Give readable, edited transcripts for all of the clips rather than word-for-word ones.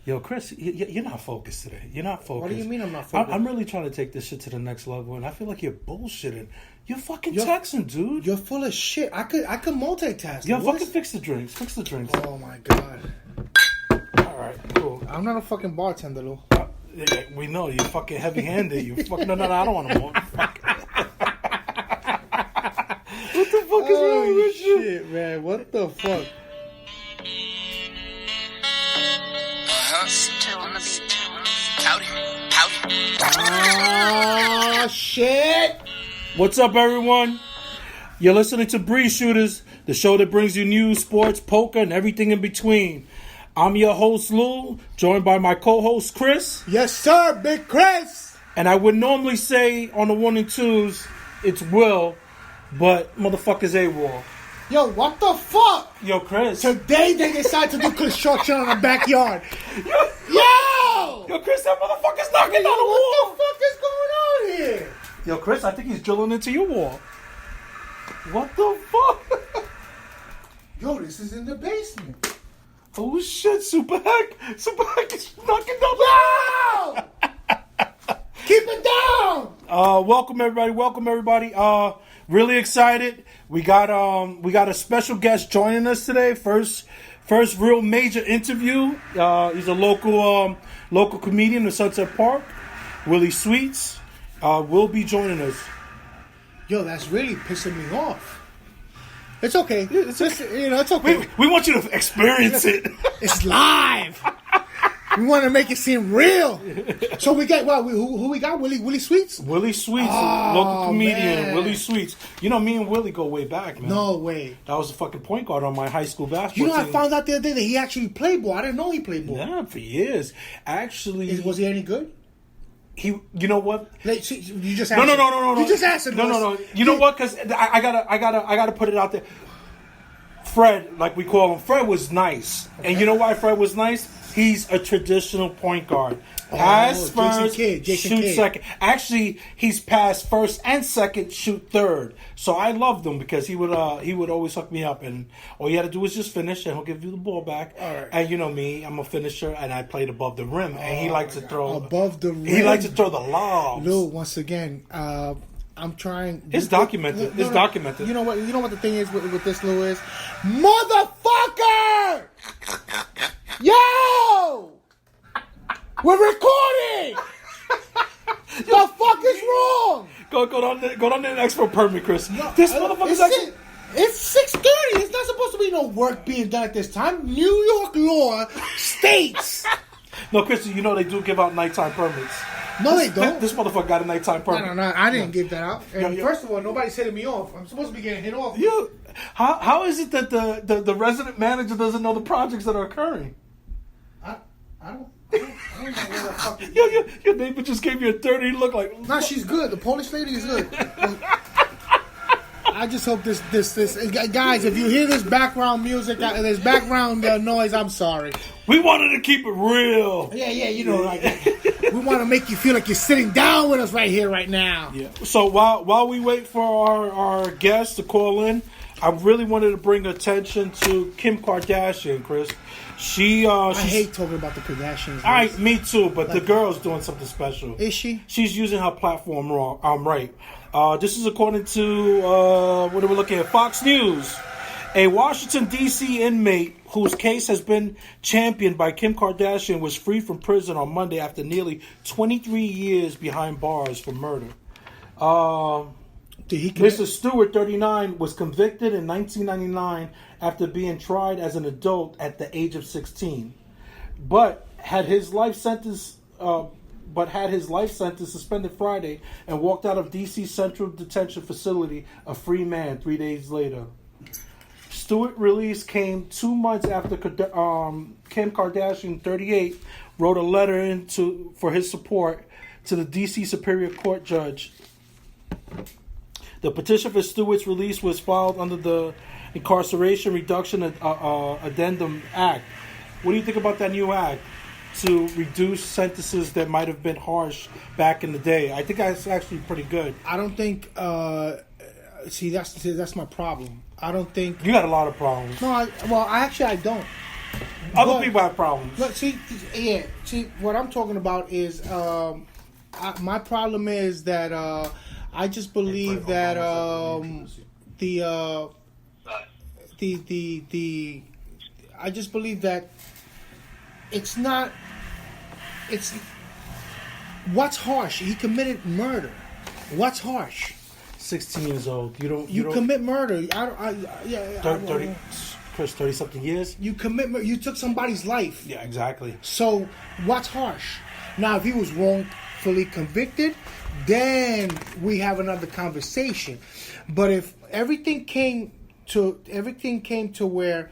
Yo, Chris, you're not focused today. You're not focused. What do you mean I'm not focused? I'm really trying to take this shit to the next level, and I feel like you're bullshitting. You're fucking texting, dude. You're full of shit. I could multitask. Yo, fucking fix the drinks. Fix the drinks. Oh, my God. All right, cool. I'm not a fucking bartender, Lou. Yeah, we know. You're fucking heavy-handed. You fucking... No, I don't want to more. Fuck. What the fuck is wrong with you? Shit, man. What the fuck? Still on the beat. Howdy. Oh, shit. What's up, everyone? You're listening to Breeze Shooters, the show that brings you news, sports, poker, and everything in between. I'm your host, Lou, joined by my co-host, Chris. Yes, sir, Big Chris. And I would normally say on the 1 and 2s, it's Will, but motherfuckers AWOL. Yo, what the fuck? Yo, Chris. Today they decide to do construction on the backyard. Yo, Chris, that motherfucker's knocking down the wall. What the fuck is going on here? Yo, Chris, I think he's drilling into your wall. What the fuck? Yo, this is in the basement. Oh shit, Super Heck is knocking down the wall. Keep it down. Welcome everybody. Really excited. We got a special guest joining us today. First real major interview. He's a local comedian in Sunset Park. Willy Sweets will be joining us. Yo, that's really pissing me off. It's okay. It's okay. We want you to experience it. It's live. We want to make it seem real. So we got who we got? Willy Sweets? Willy Sweets, local comedian. Man. Willy Sweets. You know, me and Willy go way back, man. No way. That was a fucking point guard on my high school basketball team. I found out the other day that he actually played ball. I didn't know he played ball. Yeah, for years. Actually, was he any good? You know what? You just asked. No. You just asked him. No. You know what? Because I gotta put it out there. Fred, like we call him, Fred was nice, and you know why Fred was nice? He's a traditional point guard. Pass first, shoot second. Actually, he's passed first and second, shoot third. So I loved him because he would always hook me up, and all you had to do was just finish, and he'll give you the ball back. All right. And you know me, I'm a finisher, and I played above the rim, and he likes to throw above the rim. He likes to throw the lobs. Lou, once again, I'm trying. It's documented. It's documented. You know what the thing is with this, Lou, is motherfucker. Yo! We're recording! The fuck is wrong? Go down there and ask for a permit, Chris. No, this motherfucker's actually... It's 6:30. It's not supposed to be no work being done at this time. New York law states. No, Chris, you know they do give out nighttime permits. No, they don't. This motherfucker got a nighttime permit. No, I didn't give that out. And first of all, nobody's hitting me off. I'm supposed to be getting hit off. How is it that the resident manager doesn't know the projects that are occurring? I don't know where the fuck is your neighbor just gave you a dirty look like... No, she's good. The Polish lady is good. I just hope this guys, if you hear this background music, this background noise, I'm sorry. We wanted to keep it real. Yeah, you know, like we want to make you feel like you're sitting down with us right here, right now. Yeah. So while we wait for our guests to call in, I really wanted to bring attention to Kim Kardashian, Chris. I hate talking about the Kardashians. All right, me too, but the girl's doing something special. Is she? She's using her platform wrong. Right. This is according to, what are we looking at? Fox News. A Washington, D.C. inmate whose case has been championed by Kim Kardashian was freed from prison on Monday after nearly 23 years behind bars for murder. Mr. Stewart, 39, was convicted in 1999 after being tried as an adult at the age of 16, but had his life sentence suspended Friday and walked out of D.C. Central Detention Facility a free man 3 days later. Stewart's release came 2 months after Kim Kardashian, 38, wrote a letter for his support to the D.C. Superior Court judge. The petition for Stewart's release was filed under the Incarceration Reduction Addendum Act. What do you think about that new act to reduce sentences that might have been harsh back in the day? I think that's actually pretty good. I don't think. That's my problem. I don't think you got a lot of problems. No, I don't. Other people have problems. Look, see, what I'm talking about is my problem is that I just believe that I just believe that it's what's harsh. He committed murder. What's harsh? 16 years old. You commit murder. 30, Chris, 30-something years. You commit. You took somebody's life. Yeah, exactly. So what's harsh? Now, if he was wrongfully convicted, then we have another conversation. But if everything came to where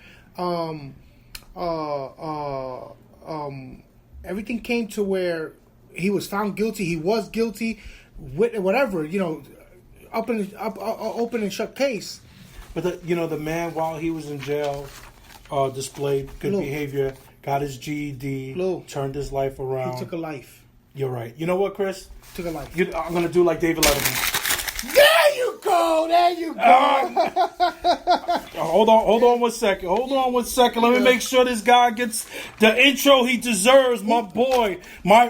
everything came to where he was found guilty, he was guilty, whatever, open and shut case. But the man, while he was in jail, displayed good behavior, got his GED, turned his life around. He took a life. You're right. You know what, Chris? Took a life. I'm gonna do like David Letterman. There you go. Hold on 1 second. Let me make sure this guy gets the intro he deserves. My boy, my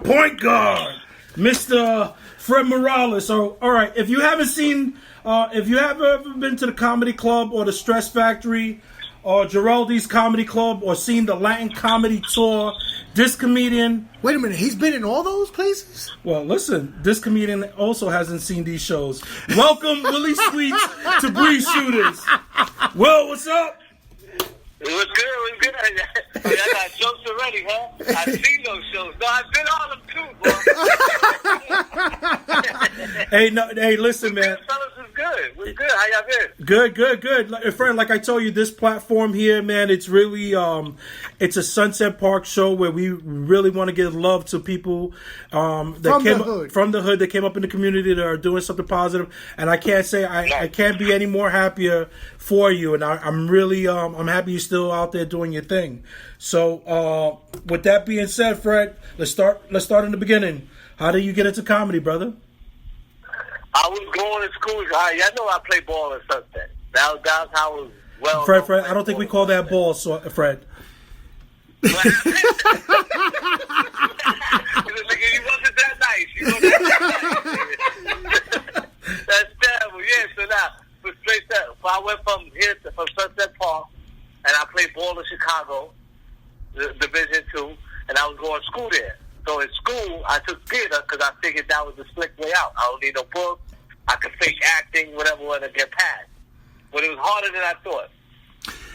point guard, Mr. Fred Morales. So, all right, if you haven't seen, if you have ever been to the Comedy Club or the Stress Factory or Giraldi's Comedy Club or seen the Latin Comedy Tour, this comedian... Wait a minute, he's been in all those places? Well, listen, this comedian also hasn't seen these shows. Welcome, Willy Sweets, to Breeze Shooters. Well, what's up? It was good. I got jokes already, huh? I've seen those shows. No, I've been on them too, bro. Hey, listen, man. Good, fellas, is good. We're good. How y'all been? Good. Friend, like I told you, this platform here, man, it's really, it's a Sunset Park show where we really want to give love to people that from the hood that came up in the community that are doing something positive. And I can't say I can't be any more happier for you. And I'm really, I'm happy you're still out there doing your thing. So, with that being said, Fred, let's start in the beginning. How did you get into comedy, brother? I was going to school. Y'all know I play ball at Sunset. That was how I was well. Fred, I don't think we call that ball, Fred. He wasn't that nice. That's terrible. Yeah, so now, I went from Sunset Park, and I played ball in Chicago, Division II, and I was going to school there. So in school, I took theater because I figured that was the slick way out. I don't need no book. I could fake acting, whatever, when I get past. But it was harder than I thought.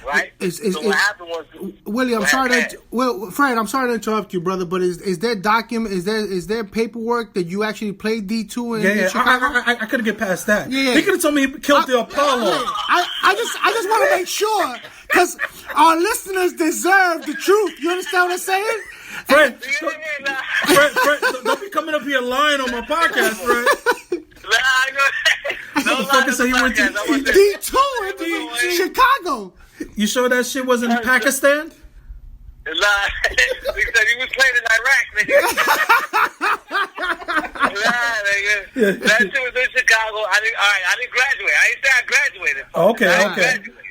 Right? So what happened was, Willie, Fred, I'm sorry to interrupt you, brother, but is there paperwork that you actually played D2 in Chicago? I couldn't get past that. Yeah. He could have told me he killed the Apollo. I just want to make sure, because our listeners deserve the truth. You understand what I'm saying? Fred, don't be coming up here lying on my podcast, Fred. No, motherfucker said he went to D2 in Chicago. You sure that shit wasn't in Pakistan? Nah, he said he was playing in Iraq, nigga. Nigga. That shit was in Chicago. I didn't graduate. I didn't say I graduated. Okay. I didn't graduate.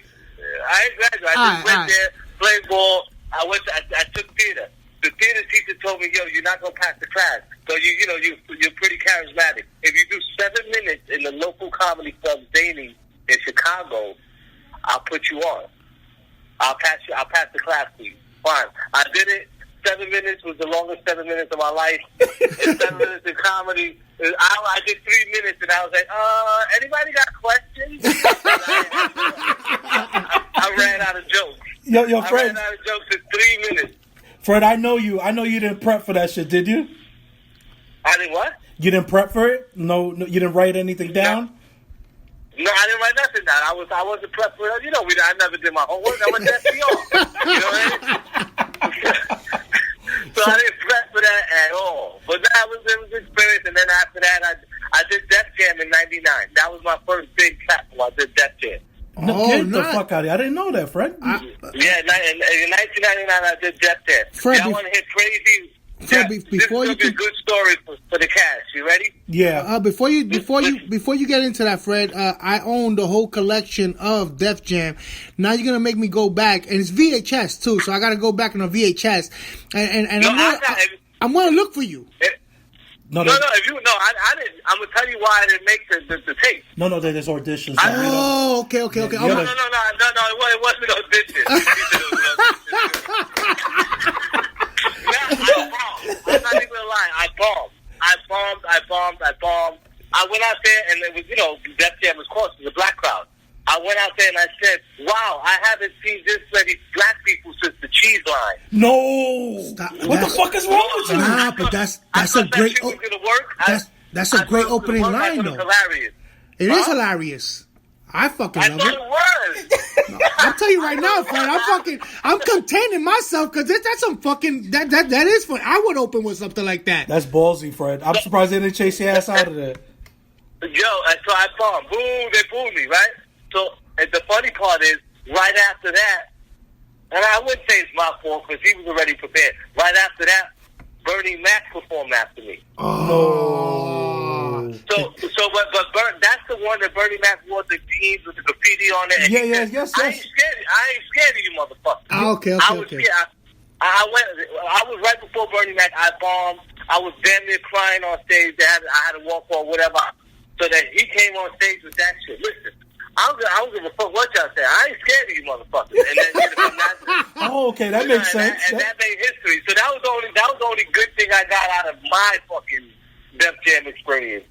I just went there, played ball. I took theater. The theater teacher told me, yo, you're not going to pass the class. So, you're pretty charismatic. If you do 7 minutes in the local comedy club dating in Chicago, I'll put you on. I'll pass the class to you. Fine. I did it. 7 minutes was the longest 7 minutes of my life. And 7 minutes in comedy. I did 3 minutes and I was like, anybody got questions? I ran out of jokes. Yo, Fred. I ran out of jokes in 3 minutes. Fred, I know you didn't prep for that shit, did you? I didn't what? You didn't prep for it? No, you didn't write anything down? No, I didn't write nothing down. I wasn't prepped for it. I never did my homework. I went to FDR. You know what I mean? So I didn't prep for that at all. But it was an experience. And then after that, I did Def Jam in '99. That was my first big platform. I did Def Jam. No, get the fuck out of here. I didn't know that, Fred. In 1999, I did Def Jam. Fred, Y'all want to hear crazy? Fred, this before is you gonna be a good story for the cash. You ready? Yeah. before you get into that, Fred, I own the whole collection of Def Jam. Now you're gonna make me go back, and it's VHS too, so I gotta go back on a VHS, and I'm gonna look for you. No, if you I didn't. I'm gonna tell you why I didn't make the tape. No, there's auditions. Oh, okay. No, it wasn't an audition. I'm not even gonna lie. I bombed. I went out there and it was, Def Jam was close to the black crowd. I went out there and I said, wow, I haven't seen this many black people since the cheese line. No! Stop. What the fuck is wrong with you? Nah, but that's a great. That's a great opening line, though. Hilarious. It is hilarious. I fucking love thought it. it was. I'll tell you right now, Fred. I'm containing myself because that's some fucking that is fun. I would open with something like that. That's ballsy, Fred. I'm surprised they didn't chase your ass out of there. So I bombed. Boom, they booed me, right? So and the funny part is, right after that, and I wouldn't say it's my fault because he was already prepared. Right after that, Bernie Mac performed after me. Oh. But that's the one that Bernie Mac wore the jeans with the graffiti on it. Yes. I ain't scared of you, motherfucker. Okay. I was scared. I was right before Bernie Mac. I bombed. I was damn near crying on stage. I had to walk or whatever. So that he came on stage with that shit. Listen, I don't give a fuck what y'all say. I ain't scared of you, motherfuckers. And then, oh, okay, that makes sense. And that made history. So that was the only good thing I got out of my fucking Def Jam experience.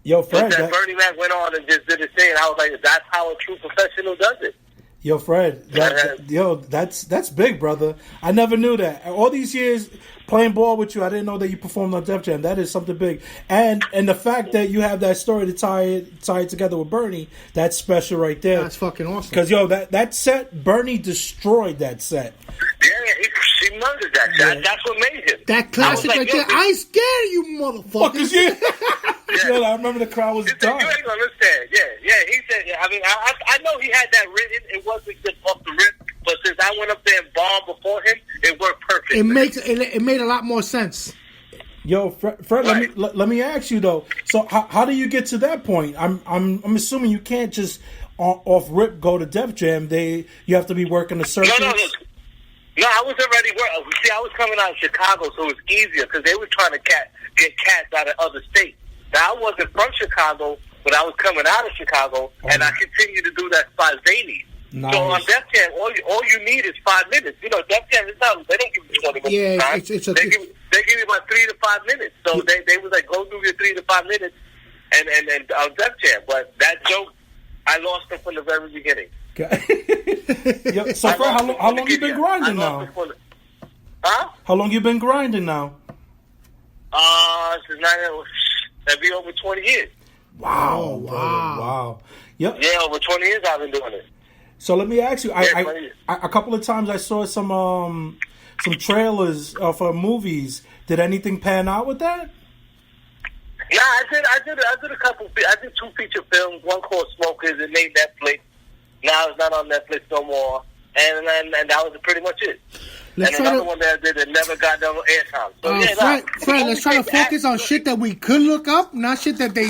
Yo, Fred, that Bernie Mac went on and just did his thing. And I was like, that's how a true professional does it. Yo, Fred, that's big, brother. I never knew that. All these years playing ball with you, I didn't know that you performed on Def Jam. That is something big. And the fact that you have that story to tie it together with Bernie, that's special right there. That's fucking awesome. Because, that set, Bernie destroyed that set. Yeah, he murdered that shit. Yeah. That's what made him. That classic right there. I ain't scared of you, motherfuckers. Yeah. I remember the crowd was done. You ain't gonna understand. Yeah. He said, I know he had that written. It wasn't just off the rip. But since I went up there and bombed before him, it worked perfect. It made a lot more sense. Yo, Fred, right. let me ask you though. So how do you get to that point? I'm assuming you can't just off rip go to Def Jam. You have to be working the circuits. No, I was already working. See, I was coming out of Chicago, so it was easier because they were trying to get cats out of other states. Now, I wasn't from Chicago, but I was coming out of Chicago, and I continued to do that spontaneous. Nice. So on Def Jam, all you need is 5 minutes. Def Jam is not, they don't give you 20 minutes time. They give you about 3 to 5 minutes. So they was like, go do your 3 to 5 minutes and on Def Jam. But that joke, I lost it from the very beginning. Yo, so Fred, how long you been grinding now? How long you been grinding now? Since that'd be over 20 years. Wow. Yep. Yeah, over 20 years I've been doing it. So let me ask you, I a couple of times I saw some trailers for movies. Did anything pan out with that? Yeah, I did a couple. I did 2 feature films. One called Smokers. It made Netflix. Now it's not on Netflix no more. And that was pretty much it. Another one that I did that never got no airtime. So Fred, let's try to focus on shit that we could look up, not shit that they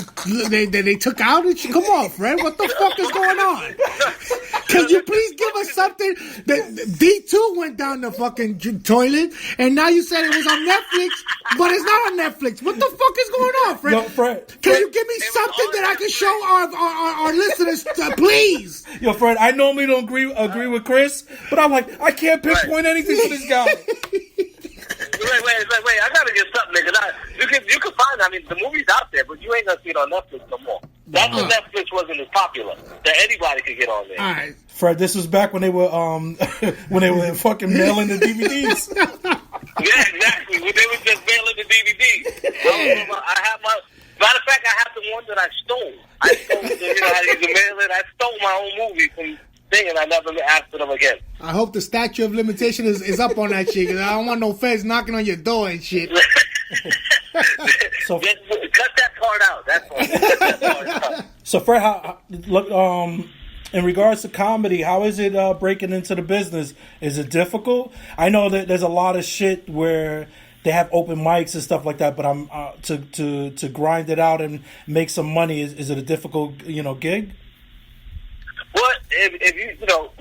took out. Come on, Fred, what the fuck is going on? Can you please give us something? D2 went down the fucking toilet, and now you said it was on Netflix, but it's not on Netflix. What the fuck is going on, Fred? Yo, Fred, can you give me something that I can show our listeners, please? Yo, Fred, I normally don't agree with Chris, but I'm like, I can't pinpoint anything for this guy. Wait, I gotta get something, nigga. You can find it. I mean, the movie's out there, but you ain't gonna see it on Netflix no more. That's when Netflix wasn't as popular that anybody could get on there. All right, Fred, this was back when they were fucking mailing the DVDs. Yeah, exactly. When they were just mailing the DVDs. I have my. Matter of fact, I have the one that I stole. I stole how you can mail it. I stole my own movie from thing, and I never asked for them again. I hope the statute of limitation is up on that shit, because I don't want no feds knocking on your door and shit. So just cut that part out. That's all. So Fred, in regards to comedy, how is it breaking into the business? Is it difficult? I know that there's a lot of shit where they have open mics and stuff like that. But I'm to grind it out and make some money. Is it a difficult gig? Well, if you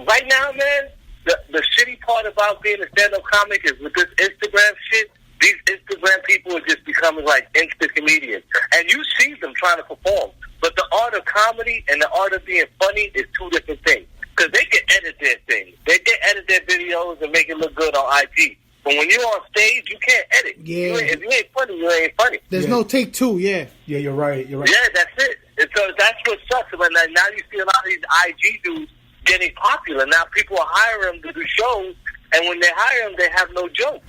right now, man, the shitty part about being a stand-up comic is with this Instagram shit. These Instagram people are just becoming like instant comedians, and you see them trying to perform. But the art of comedy and the art of being funny is two different things. Because they can edit their things. They can edit their videos and make it look good on IG. But when you're on stage, you can't edit. Yeah. If you ain't funny, you ain't funny. There's no take two, yeah. Yeah, you're right. Yeah, that's it. And so that's what sucks. But now you see a lot of these IG dudes getting popular. Now people are hiring them to do shows, and when they hire them, they have no jokes.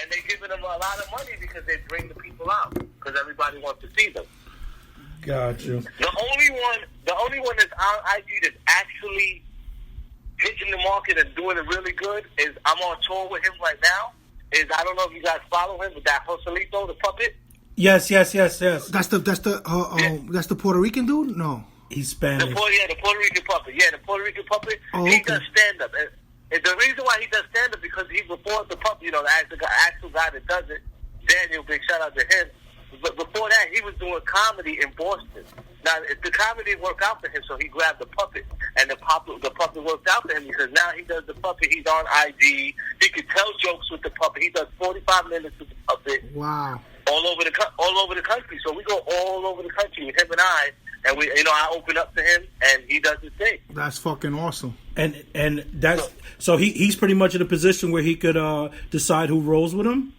And they're giving them a lot of money because they bring the people out. Because everybody wants to see them. Got you. The only one that's on IG that's actually hitting the market and doing it really good is I'm on tour with him right now. I don't know if you guys follow him, but that Joselito, the puppet. Yes. That's the Puerto Rican dude? No. He's Spanish. The Puerto Rican puppet. Yeah, the Puerto Rican puppet. Oh, he okay. does stand up. And the reason why he does stand up because he before the puppet, the actual guy that does it, Daniel, big shout out to him. But before that, he was doing comedy in Boston. Now, the comedy worked out for him, so he grabbed the puppet, and the puppet worked out for him because now he does the puppet. He's on IG. He can tell jokes with the puppet. He does 45 minutes with the puppet. Wow. All over the country. So we go all over the country with him and we, I open up to him, and he does his thing. That's fucking awesome. And that's so he's pretty much in a position where he could decide who rolls with him.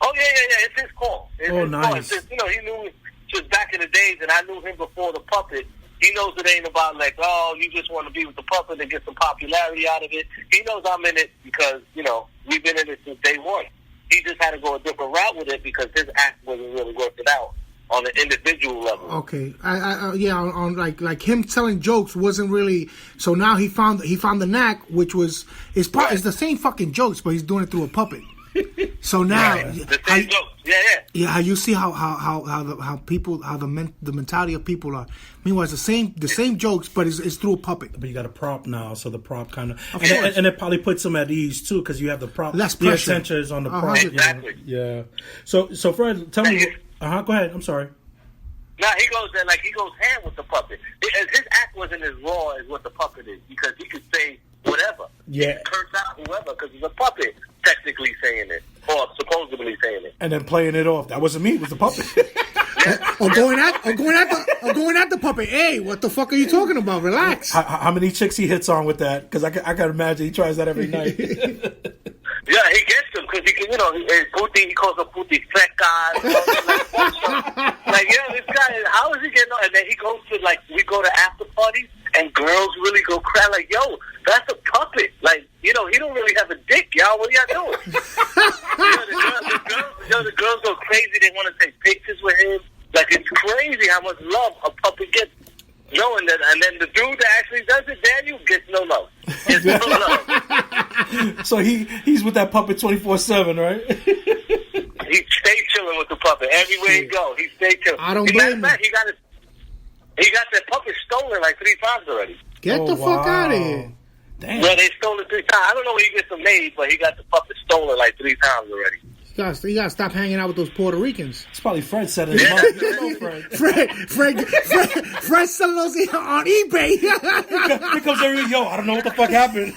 Oh yeah. It's his call. Nice. It's just, he knew just back in the days, and I knew him before the puppet. He knows it ain't about like, oh, you just want to be with the puppet and get some popularity out of it. He knows I'm in it because we've been in it since day one. He just had to go a different route with it because his act wasn't really working out on an individual level. Okay, on like him telling jokes wasn't really. So now he found the knack, which was is the same fucking jokes, but he's doing it through a puppet. So now, the same jokes. Yeah. How you see how the mentality of people are. Meanwhile, it's the same jokes, but it's through a puppet. But you got a prop now, so the prop kind of course. And it probably puts them at ease too because you have the prop. Less the pressure. attention is on the prop. Exactly. Yeah. So Fred, tell me. Go ahead. I'm sorry. Nah, he goes hand with the puppet. His act wasn't as raw as what the puppet is because he could say whatever. Yeah. He could curse out whoever because he's a puppet technically saying it or supposedly saying it. And then playing it off. That wasn't me. It was the puppet. Or going at the puppet. Hey, what the fuck are you talking about? Relax. How many chicks he hits on with that? Because I can imagine he tries that every night. Yeah, he gets them because he can, he calls them puti fecas. This guy, how is he getting on? And then he goes to, we go to after parties and girls really go cry like, yo, that's a puppet. He don't really have a dick, y'all. What are y'all doing? The girls go crazy. They want to take pictures with him. It's crazy how much love a puppet gets. Knowing that, and then the dude that actually does it, Daniel, gets no love. Gets no love. So he's with that puppet 24/7, right? He stay chilling with the puppet everywhere he go. He stay chilling. I don't blame him. He got that puppet stolen 3 times already. Get the fuck out of here. Damn. Yeah, they stole it 3 times. I don't know where he gets them made, but he got the puppet stolen 3 times already. You gotta stop hanging out with those Puerto Ricans. It's probably Fred setting him up. Fred selling those on eBay. Here comes every I don't know what the fuck happened.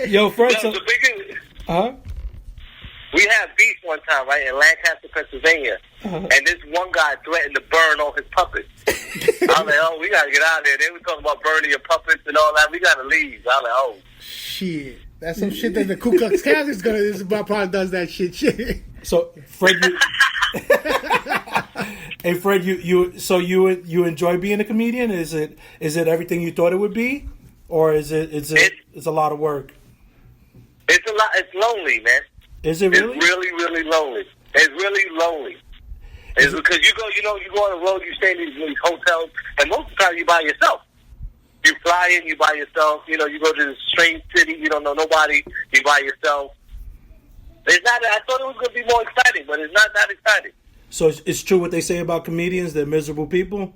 Yo, Fred. The biggest. Huh? We had beef one time, right, in Lancaster, Pennsylvania, and this one guy threatened to burn all his puppets. I was like, oh, we gotta get out of there. They were talking about burning your puppets and all that. We gotta leave. I was like, oh. Shit. That's some shit that the Ku Klux Klan probably does that shit. So, Fred, hey, Fred, you enjoy being a comedian? Is it everything you thought it would be, or it's a lot of work? It's a lot. It's lonely, man. Is it really? It's really, really lonely. It's really lonely. It's because you go on the road, you stay in these hotels, and most of the time you by yourself. You fly in, you by yourself. You go to this strange city, you don't know nobody, you by yourself. It's not. I thought it was going to be more exciting, but it's not that exciting. So it's true what they say about comedians, they're miserable people?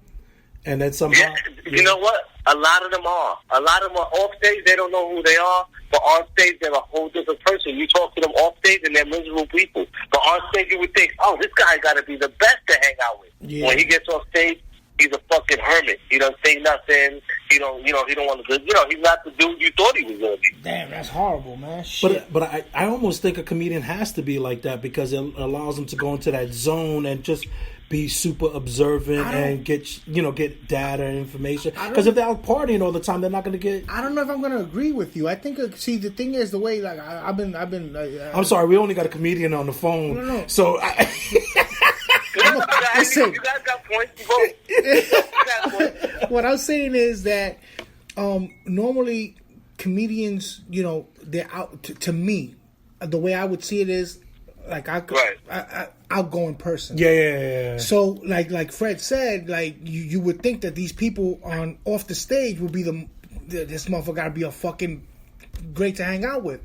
And then somehow... You know what? A lot of them are. A lot of them are off stage. They don't know who they are. But on stage, they're a whole different person. You talk to them off stage, and they're miserable people. But on stage, you would think, oh, this guy got to be the best to hang out with. Yeah. When he gets off stage, he's a fucking hermit. He don't say nothing. He don't want to. He's not the dude you thought he was going to be. Damn, that's horrible, man. Shit. But I almost think a comedian has to be like that because it allows them to go into that zone and just be super observant and get data and information. Because if they're out partying all the time, they're not going to get. I don't know if I'm going to agree with you. I think. See, the thing is the way like I've been. I'm sorry, we only got a comedian on the phone. No. So. Listen. You guys got points. You got points. What I'm saying is that normally comedians, they're out. To me, the way I would see it is like outgoing person. Yeah. So like Fred said, like you would think that these people off the stage would be this motherfucker got to be a fucking great to hang out with.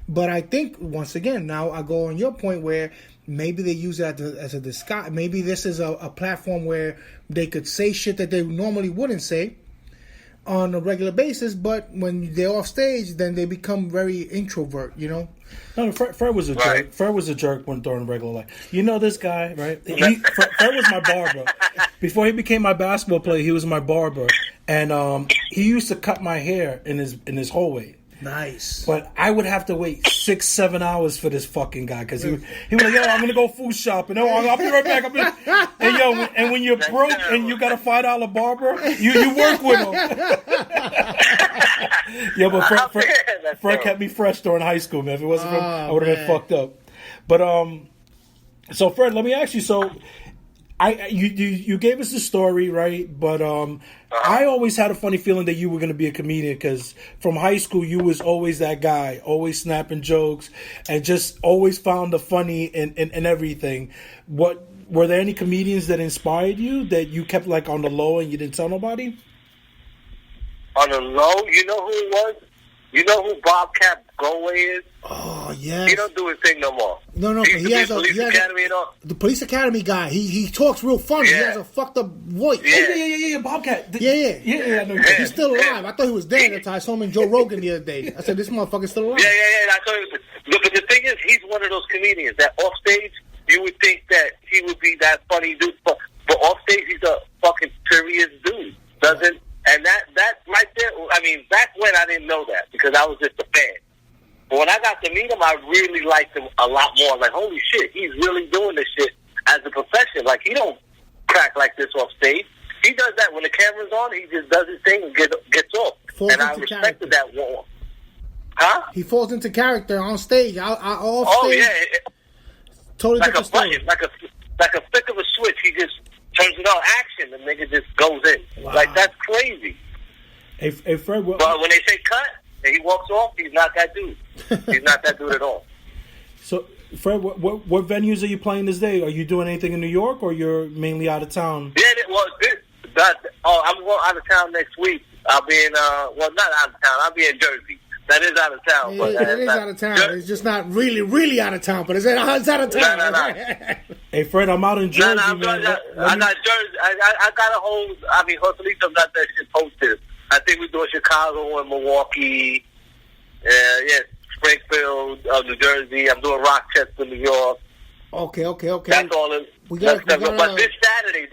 But I think once again, now I go on your point where maybe they use it as a disguise. Maybe this is a platform where they could say shit that they normally wouldn't say on a regular basis, but when they're off stage, then they become very introvert, No, Fred was a jerk. Fred was a jerk when during regular life. You know this guy, right? Fred was my barber. Before he became my basketball player, he was my barber, and he used to cut my hair in his hallway. Nice. But I would have to wait 6-7 hours for this fucking guy because he was like, yo, I'm gonna go food shopping. No, I'll be right back. And when you're broke and you got a $5 barber, you work with him. Yeah, but Fred kept me fresh during high school, man. If it wasn't for him, I would have been fucked up. But so Fred, let me ask you. So, you gave us the story, right? But I always had a funny feeling that you were going to be a comedian because from high school you was always that guy, always snapping jokes and just always found the funny in everything. What were there any comedians that inspired you that you kept like on the low and you didn't tell nobody? On the low, you know who it was? You know who Bobcat Goldway is? Oh yeah. He don't do his thing no more. No, but he has the Police Academy guy. He talks real funny. Yeah. He has a fucked up voice. Yeah, Bobcat. Yeah. I know you. He's still alive. I thought he was dead until I saw him in Joe Rogan the other day. I said, this motherfucker's still alive. Yeah. I told you. But the thing is, he's one of those comedians that off stage, you would think that he would be that funny dude. But off stage, he's a fucking serious dude. And that right there, I mean, back when I didn't know that because I was just a fan. But when I got to meet him, I really liked him a lot more. Like, holy shit, he's really doing this shit as a profession. Like, he don't crack like this off stage. He does that when the camera's on. He just does his thing and gets off. And I respected that one. Huh? He falls into character on stage. Off stage. Yeah. Totally like different story. Like a flick of a switch. He just turns it on. Action. The nigga just goes in. Wow. Like, that's crazy. Hey Fred, but when they say cut and he walks off, he's not that dude. He's not that dude at all. So, Fred, what venues are you playing this day? Are you doing anything in New York, or you're mainly out of town? Yeah, I'm going out of town next week. I'll be in, not out of town. I'll be in Jersey. That is out of town. It is out of town. It's just not really, really out of town, but it's out of town. No. Hey, Fred, I'm out in Jersey, man. I got Jersey. I got a whole, Joselito got that shit posted. I think we're doing Chicago and Milwaukee. Springfield, New Jersey. I'm doing Rochester, New York. Okay. That's all. But this Saturday,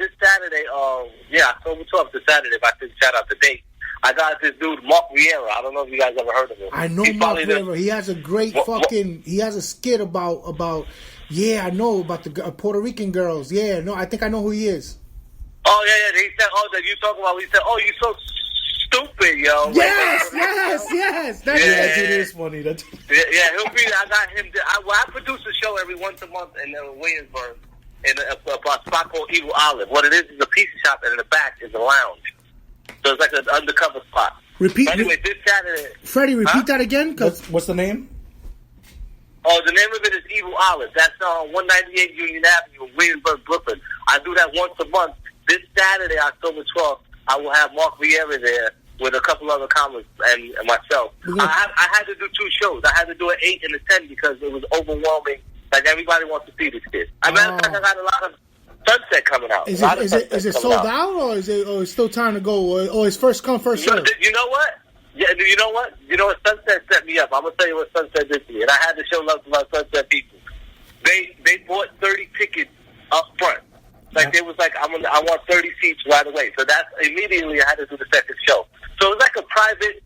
October 12th, this Saturday, if I can shout out the date, I got this dude, Mark Vieira. I don't know if you guys ever heard of him. I know Mark Vieira. He has a great he has a skit about I know, about the Puerto Rican girls. Yeah, no, I think I know who he is. Oh, yeah. He said, that you talking about, he said, you so stupid, yo. Yes. That dude is funny. He'll be. I got him. I produce a show every once a month in Williamsburg in a spot called Evil Olive. What it is a pizza shop, and in the back is a lounge. So it's like an undercover spot. Repeat. Anyway, this Saturday. Freddie, repeat that again. What's the name? Oh, the name of it is Evil Olive. That's on 198 Union Avenue, Williamsburg, Brooklyn. I do that once a month. This Saturday, October 12th, I will have Mark Vieira there with a couple other comics and myself. Mm-hmm. I had to do 2 shows. I had to do an 8 and a 10 because it was overwhelming. Like, everybody wants to see this kid. As a matter of fact, I got a lot of Sunset coming out. Is it sold out, or is it's still time to go, or it's first come first serve? You know what? Yeah, you know what? You know what? Sunset set me up. I'm gonna tell you what Sunset did to me, and I had to show love to my Sunset people. They bought 30 tickets up front. Like they was like, I want 30 seats right away. So that's immediately I had to do the second show. So it was like a private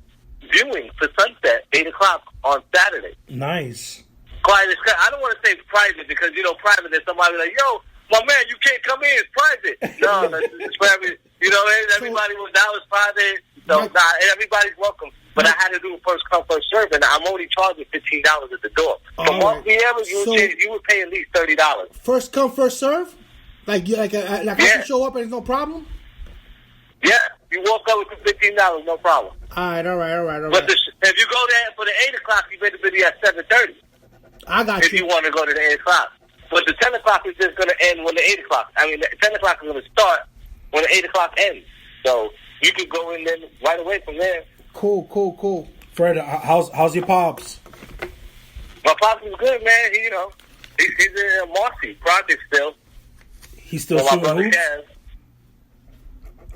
viewing for Sunset, 8:00 on Saturday. Nice. Quiet. I don't want to say private because private. There's somebody like, yo, my man, you can't come in. It's private. No, it's private. Everybody was that was private. So everybody's welcome. But I had to do first come first serve, and I'm only charging $15 at the door. For 1 p.m., you would pay at least $30. First come first serve. Like I can show up and it's no problem? Yeah, you walk up with the $15, no problem. All right. But if you go there for the 8:00, you better be there at 7:30. I got if you want to go to the 8:00. But the 10:00 is just going to end when the 8:00. I mean, the 10:00 is going to start when the 8:00 ends. So you could go in there right away from there. Cool. Fred, how's your pops? My pops is good, man. He's in a Marcy project still. He's still shooting hoops?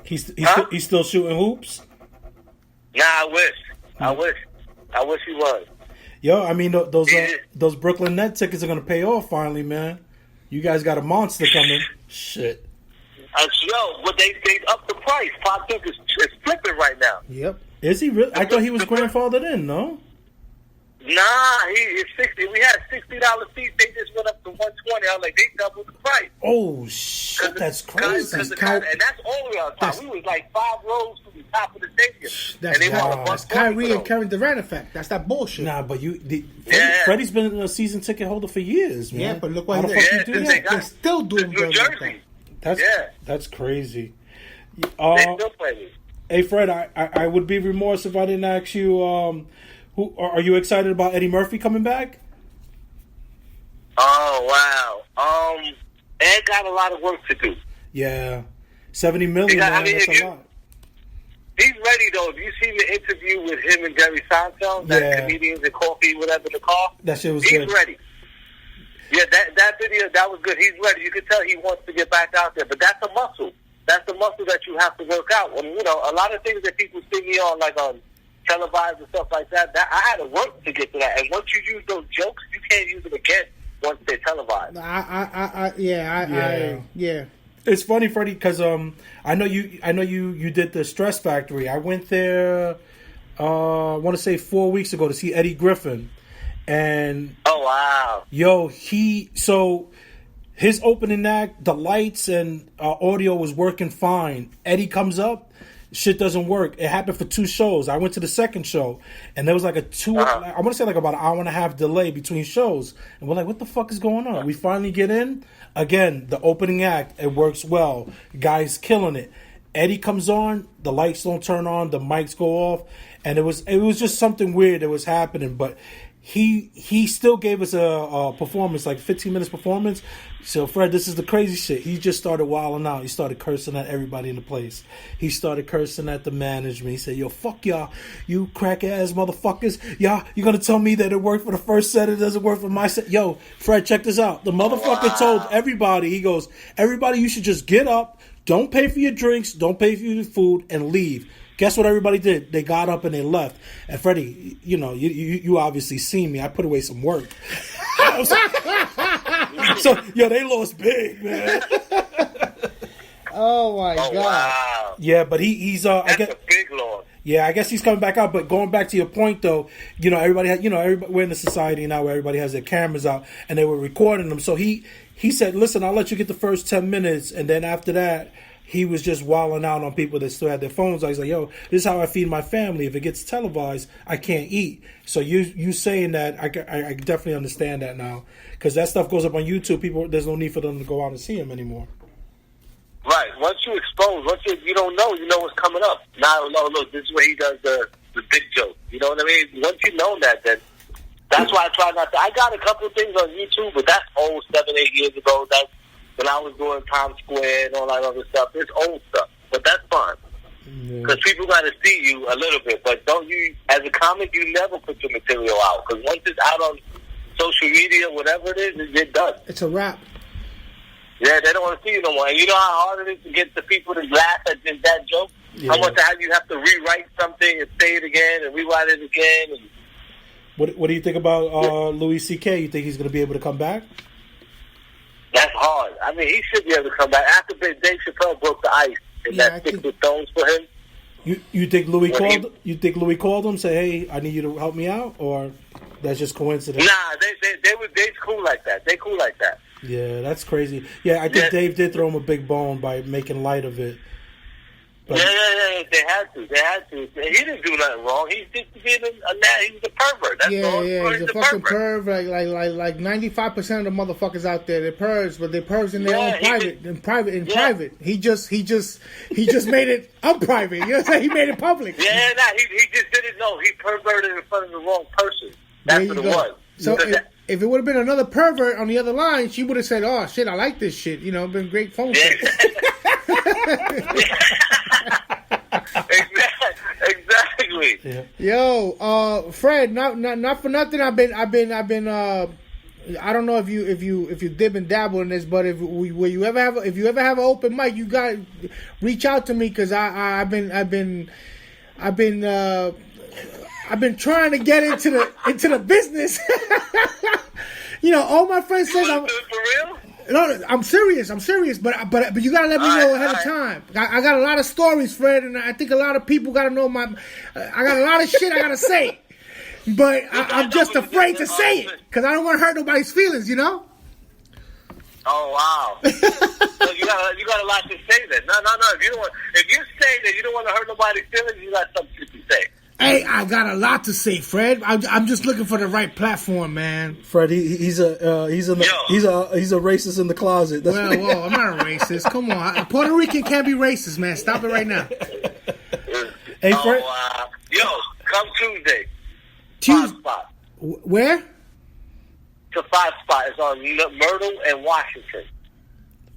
He's still shooting hoops? Nah, I wish he was. Yo, I mean, those Brooklyn Net tickets are going to pay off finally, man. You guys got a monster coming. Shit. But they upped the price. Pop Duke is flipping right now. Yep. Is he really? I thought he was grandfathered in, no? Nah, he is 60. We had $60 seats. They just went up to $120. I was like, they doubled the price. Oh shit, that's crazy. And that's all the way on top. We was like 5 rows from the top of the stadium. That's Kyrie and Kevin Durant effect. That's that bullshit. Nah, but Freddie's been a season ticket holder for years, man. Yeah, but look what the fuck you do that? They're still doing New Jersey. That's crazy. They still play me. Hey Fred, I would be remorse if I didn't ask you. Who are you excited about Eddie Murphy coming back? Oh wow! Ed got a lot of work to do. Yeah, $70 million. That's a lot. He's ready though. If you seen the interview with him and Jerry Seinfeld, that comedians and coffee, whatever the call, that shit was he's good. He's ready. Yeah, that video that was good. He's ready. You can tell he wants to get back out there, but that's a muscle. That's the muscle that you have to work out. And a lot of things that people see me on, like on televised and stuff like that, I had to work to get to that. And once you use those jokes, you can't use them again once they're televised. Yeah. It's funny, Freddie, because I know you did the Stress Factory. I went there. I want to say 4 weeks ago to see Eddie Griffin, and oh wow, yo, his opening act, the lights and audio was working fine. Eddie comes up. Shit doesn't work. It happened for 2 shows. I went to the second show, and there was like I want to say like about an hour and a half delay between shows. And we're like, what the fuck is going on? We finally get in. Again, the opening act, it works well. Guy's killing it. Eddie comes on, the lights don't turn on, the mics go off, and it was just something weird that was happening. But he still gave us a performance, like 15 minutes performance. So, Fred, this is the crazy shit. He just started wilding out. He started cursing at everybody in the place. He started cursing at the management. He said, yo, fuck y'all, you crack-ass motherfuckers. Y'all, you're going to tell me that it worked for the first set, it doesn't work for my set? Yo, Fred, check this out. The motherfucker told everybody, he goes, everybody, you should just get up, don't pay for your drinks, don't pay for your food, and leave. Guess what everybody did? They got up and they left. And Freddie, you obviously seen me. I put away some work. So, they lost big, man. Oh my God! Wow. Yeah, but he's That's I guess a big loss. Yeah, I guess he's coming back out. But going back to your point, though, everybody had, we're in a society now where everybody has their cameras out, and they were recording them. So he said, "Listen, I'll let you get the first 10 minutes, and then after that." He was just wilding out on people that still had their phones. I was like, yo, this is how I feed my family. If it gets televised, I can't eat. So you saying that, I definitely understand that now. Because that stuff goes up on YouTube. There's no need for them to go out and see him anymore. Right. Once you expose, you don't know, what's coming up. Now, look, this is where he does the big joke. You know what I mean? Once you know that, then that's why I try not to. I got a couple of things on YouTube, but that's old 7-8 years ago. That's when I was doing Times Square and all that other stuff. It's old stuff, but that's fine. Because people got to see you a little bit. But don't you, as a comic, you never put your material out. Because once it's out on social media, whatever it is, it's done. It's a wrap. Yeah, they don't want to see you no more. And you know how hard it is to get the people to laugh at that joke? Yeah. How much you have to rewrite something and say it again and rewrite it again. And What do you think about Louie CK? You think he's going to be able to come back? that's hard. I mean, he should be able to come back. After Dave Chappelle broke the ice and that sticks with stones for him. You think Louie called? You think Louie called him? Say, hey, I need you to help me out, or that's just coincidence? Nah, they cool like that. They cool like that. Yeah, that's crazy. Yeah, I think Dave did throw him a big bone by making light of it. But Yeah. They had to. He didn't do nothing wrong. He just he was a pervert. That's all. He's a fucking perv. Like 95% of the motherfuckers out there, they're pervs, but they're pervs in their own private. He just made it unprivate. You know what I'm saying? He made it public. Yeah, he just didn't know. He perverted in front of the wrong person. That's what it was. So if it would have been another pervert on the other line, she would have said, "Oh shit, I like this shit." You know, been great phone sex. Exactly. yeah. Yo, Fred, not for nothing. I've been. I don't know if you dib and dabble in this, but if you ever have an open mic, you got to reach out to me because I've been trying to get into the business. You know, all my friends say I'm. Do it for real? No, I'm serious, but you gotta let me know ahead of time. I got a lot of stories, Fred, and I think a lot of people gotta know I got a lot of shit I gotta say, but I'm just afraid to say it because I don't want to hurt nobody's feelings, you know. Oh wow! So you got a lot to say then. No. If you say that you don't want to hurt nobody's feelings, you got something to say. Hey, I got a lot to say, Fred. I'm just looking for the right platform, man. Fred, he's a racist in the closet. That's Well, I'm not a racist. Come on, a Puerto Rican can't be racist, man. Stop it right now. Hey, Fred. Come Tuesday. Tuesday. 5 Spot. Where? It's a 5 Spot. It's on Myrtle and Washington.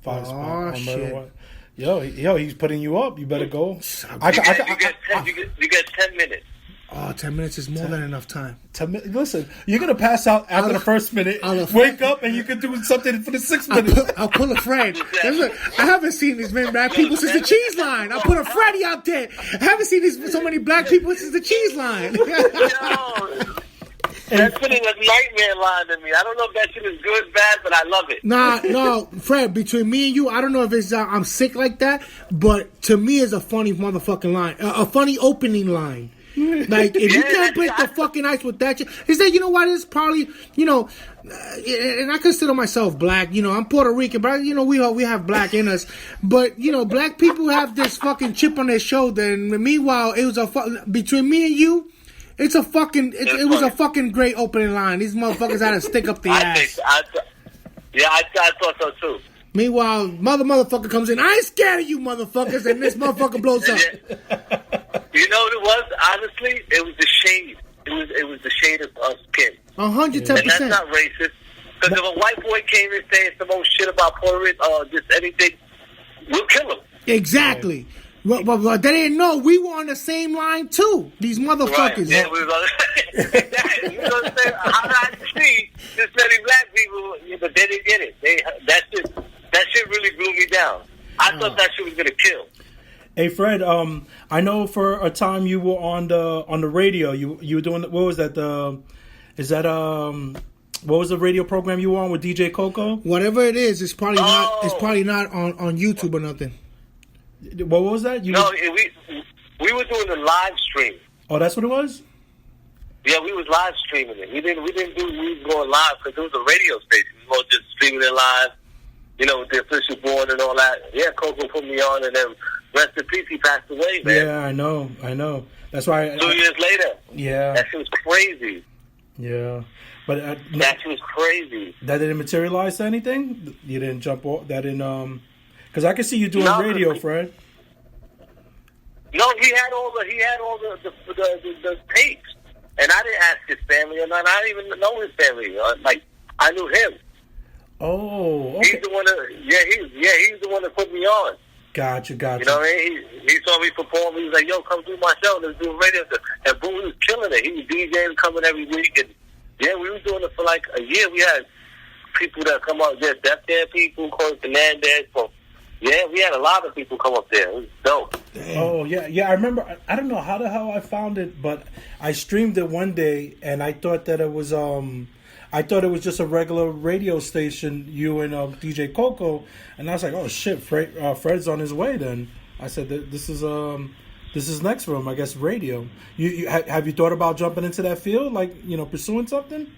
5 Spot. Oh, shit. Yo, he's putting you up. You better go. You get 10 minutes. Oh, 10 minutes is more than enough time. 10 minutes. Listen, you're gonna pass out after the first minute. Wake up and you can do something for the 6 minutes. I'll pull a Fred. I haven't seen these many black people since the cheese line. I'll put a Freddy out there. I haven't seen so many black people since the cheese line. That's putting a nightmare line to me. I don't know if that shit is good, bad, but I love it. No, Fred, between me and you, I don't know if it's I'm sick like that, but to me it's a funny motherfucking line. A funny opening line. Like, if you can't break the fucking ice with that shit, is that, you know what, it's probably, you know, and I consider myself black, you know, I'm Puerto Rican, but, you know, we have black in us, but, you know, black people have this fucking chip on their shoulder, and meanwhile, it was between me and you, it was a fucking great opening line. These motherfuckers had to stick up the ass. I thought so too. Meanwhile, motherfucker comes in. I ain't scared of you, motherfuckers, and this motherfucker blows up. You know what it was? Honestly, it was the shade. It was the shade of skin. 110%. And that's not racist. Because if a white boy came and saying some old shit about Puerto Rico or just anything, we'll kill him. Exactly. Well, they didn't know we were on the same line too. These motherfuckers. Right. Yeah, we was on. You know what I'm saying? How did I see this many black people? But they didn't get it. That shit really blew me down. I thought that shit was gonna kill. Hey Fred, I know for a time you were on the radio. You were doing, what was that? What was the radio program you were on with DJ Coco? Whatever it is, it's probably not. It's probably not on YouTube or nothing. What was that? We were doing a live stream. Oh, that's what it was? Yeah, we was live streaming it. We was going live because it was a radio station. We were just streaming it live, you know, with the official board and all that. Yeah, Coco put me on, and then rest in peace, he passed away, man. Yeah, I know. That's why. 2 years later. Yeah. That shit was crazy. Yeah. But that shit was crazy. That didn't materialize to anything? You didn't jump off? That didn't, because I can see you doing radio, Fred. No, he had all the tapes, and I didn't ask his family, and I didn't even know his family. Like, I knew him. Oh, okay. He's the one he's the one that put me on. Gotcha. You know what I mean? He saw me perform. He was like, "Yo, come do my show. Let's do radio." And boom, he was killing it. He was DJing, coming every week, and yeah, we were doing it for like a year. We had people that come up there, Deaf Jam people, Coach Fernandez. So, yeah, we had a lot of people come up there. It was dope. Damn. Oh, yeah. I remember. I don't know how the hell I found it, but I streamed it one day, and I thought that it was just a regular radio station, you and DJ Coco, and I was like, oh shit, Fred's on his way. Then I said, this is next for him, I guess, radio. You have you thought about jumping into that field, like, pursuing something?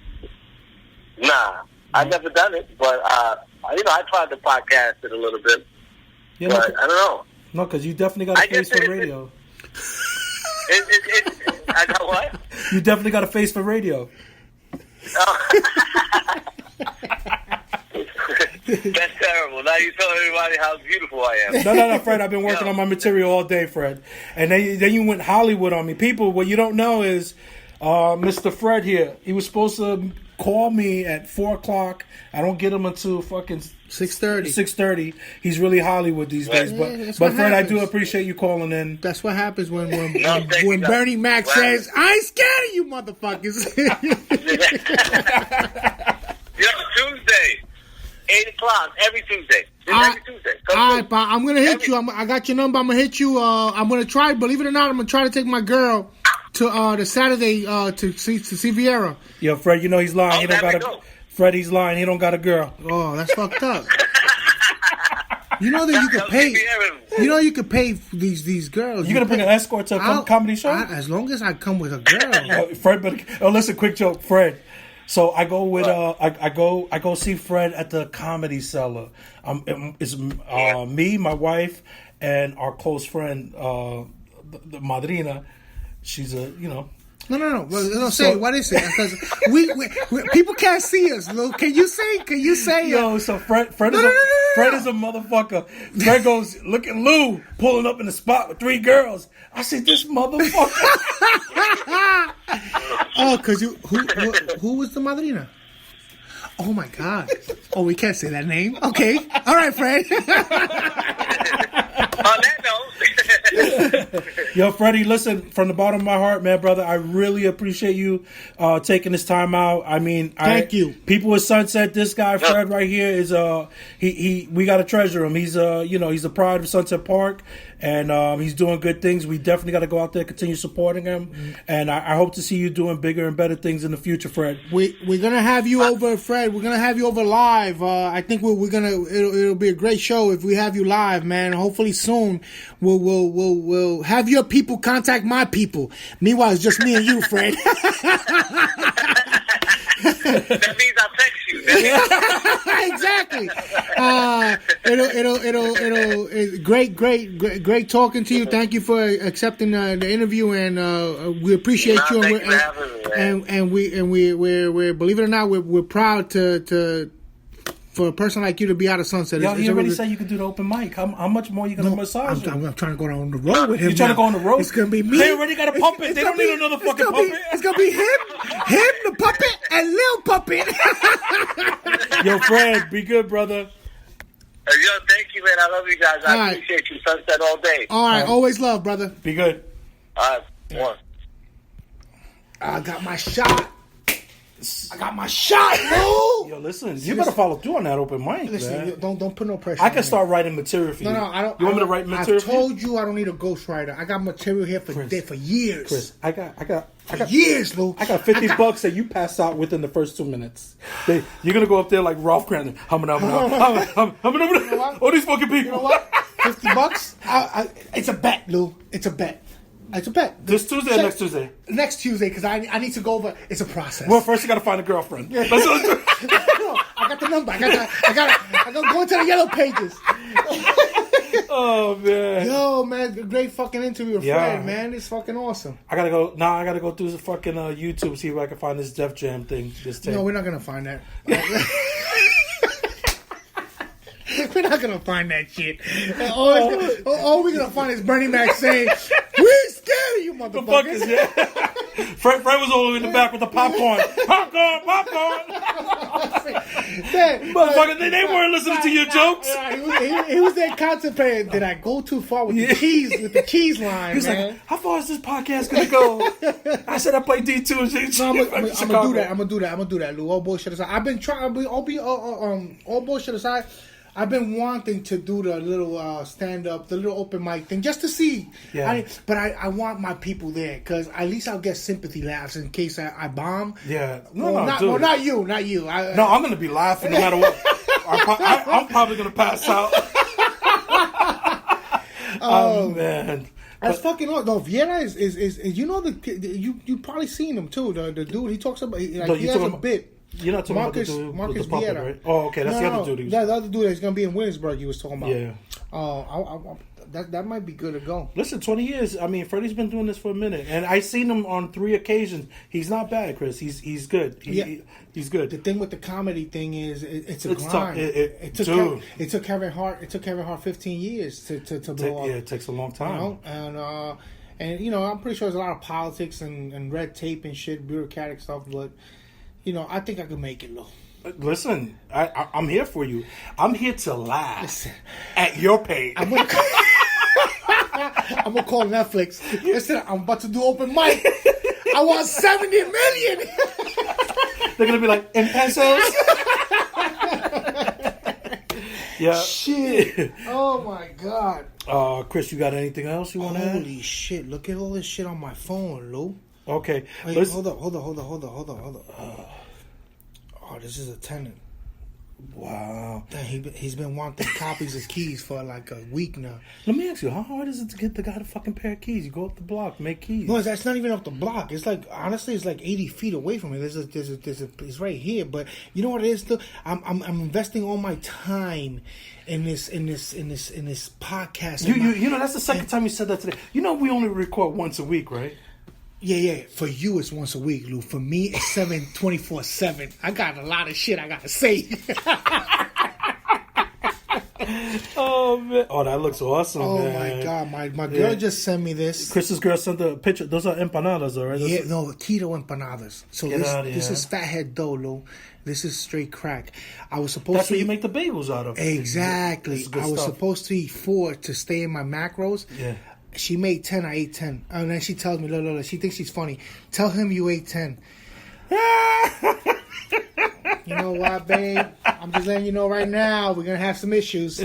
Nah, I've never done it, but I tried to podcast it a little bit. Yeah, but I don't know. No, because you definitely got a face for radio. I got what? You definitely got a face for radio. That's terrible. Now you tell everybody how beautiful I am. No, Fred. I've been working on my material all day, Fred. And then you went Hollywood on me. People, what you don't know is Mr. Fred here. He was supposed to call me at 4 o'clock. I don't get him until fucking 6:30. 6:30. He's really Hollywood these days. But Fred, I do appreciate you calling in. That's what happens when Bernie Mac says, "I ain't scared of you, motherfuckers." Tuesday, 8 o'clock every Tuesday. Every Tuesday. All right, Pa, I'm gonna hit you. I got your number. I'm gonna hit you. I'm gonna try. Believe it or not, I'm gonna try to take my girl to the Saturday to see Vieira. Yo, Fred, he's lying. He don't got a. Fred, he's lying. He don't got a girl. Oh, that's fucked up. You know that you could pay. You know you could pay these girls. You gonna bring an escort to a comedy show? As long as I come with a girl. Fred, listen, quick joke, Fred. So I go with I go see Fred at the Comedy Cellar. It's me, my wife, and our close friend, the Madrina. She's No. Well, say what is it? Because we people can't see us. Lou. Can you say? Yo, so Fred is a motherfucker. Fred goes, look at Lou pulling up in the spot with 3 girls. I said, this motherfucker. Oh, because who was the madrina? Oh my God. Oh, we can't say that name. Okay. All right, Fred. On that note. Yo, Freddie, listen, from the bottom of my heart, man, brother, I really appreciate you taking this time out. I mean, thank you. People with Sunset, this guy, Fred, right here is we gotta treasure him. He's he's the pride of Sunset Park, and he's doing good things. We definitely got to go out there, continue supporting him, and I hope to see you doing bigger and better things in the future, Fred. We're gonna have you over, Fred. We're gonna have you over live. I think it'll be a great show if we have you live, man. Hopefully soon we'll have your people contact my people. Meanwhile, it's just me and you, Fred. That means I'll text you. Exactly. It'll great talking to you. Thank you for accepting the interview, and we appreciate you. And we're believe it or not, we're proud to for a person like you to be out of Sunset. Yo, you already said you could do the open mic. How much more are you going to massage him? I'm trying to go on the road with him. You're trying to go on the road? It's going to be me. They already got a puppet. They don't need another fucking puppet. It's going to be him, the puppet, and Lil Puppet. Yo, Fred, be good, brother. Yo, thank you, man. I love you guys. I appreciate you. Sunset all day. All right. Always love, brother. Be good. All right. One. I got my shot. Lou. Yo, listen, you better follow through on that open mic. Listen, man. Don't put no pressure. I can start writing material for you. No, I don't. You want me to write material? I told you I don't need a ghostwriter. I got material here for years. Chris, I got years, Lou. I got $50 that you pass out within the first 2 minutes. You're gonna go up there like Ralph Cramden. All these fucking people. You know what? $50. It's a bet, Lou. It's a bet. This Tuesday or next Tuesday? Next Tuesday, because I need to go over. It's a process. Well, first you got to find a girlfriend. I got the number. I got to go into the yellow pages. Oh man. Yo, man, great fucking interview with Fred, man. It's fucking awesome. I gotta go now. I gotta go through the fucking YouTube, see if I can find this Def Jam thing. No, we're not gonna find that. We're not gonna find that shit. All we're gonna find is Bernie Mac saying, "We're scared of you, motherfuckers." Fred was all in the back with the popcorn. Popcorn. Motherfucker, they weren't listening to your jokes. He was there contemplating. Did I go too far with the keys? With the keys line, He's man. like, how far is this podcast gonna go? I said I play D2 and shit. No, I'm gonna do that, Lou. All bullshit aside, I've been trying. All bullshit aside, I've been wanting to do the little stand up, the little open mic thing, just to see. Yeah. But I want my people there because at least I'll get sympathy laughs in case I bomb. Yeah. Not you. No, I'm gonna be laughing no matter what. I'm probably gonna pass out. Oh man. That's fucking awesome. No, Vieira is you know you probably seen him too. The dude he talks about he has a bit. You're not talking Marcus about the puppet, Vieira, right? Oh, okay, that's the other dude. That's the other dude that's gonna be in Williamsburg. He was talking about. Yeah. That might be good to go. Listen, 20 years. I mean, Freddie's been doing this for a minute, and I seen him on 3 occasions. He's not bad, Chris. He's good. He's good. The thing with the comedy thing is it's grind. Tough. It took Kevin Hart 15 years to blow up. Yeah, it takes a long time. You know? And you know, I'm pretty sure there's a lot of politics and red tape and shit, bureaucratic stuff, but you know, I think I can make it, though. Listen, I'm here for you. I'm here to laugh at your pain. I'm gonna call Netflix. Listen, I'm about to do open mic. I want 70 million. They're gonna be like, in pesos. Yeah. Shit. Oh my god. Chris, you got anything else you want to add? Holy shit! Look at all this shit on my phone, Lou. Okay. Wait, hold up. Oh, this is a tenant. Wow. He's been wanting copies of keys for like a week now. Let me ask you, how hard is it to get the guy a fucking pair of keys? You go up the block, make keys. No, that's not even up the block. It's like, honestly, it's like 80 feet away from me. It's right here. But you know what it is? I'm investing all my time in this podcast. You know, that's the second time you said that today. You know, we only record once a week, right? Yeah. For you, it's once a week, Lou. For me, it's 24/7. I got a lot of shit I gotta say. Oh man! Oh, that looks awesome. Oh man. my god! My girl just sent me this. Chris's girl sent a picture. Those are empanadas, all right? Yeah, no, keto empanadas. So this is fathead dough, Lou. This is straight crack. I was supposed That's to. what you make the bagels out of. Exactly. I was supposed to eat 4 to stay in my macros. Yeah. She made 10. I ate 10. And then she tells me, look, she thinks she's funny. Tell him you ate 10. You know what, babe? I'm just letting you know right now, we're going to have some issues.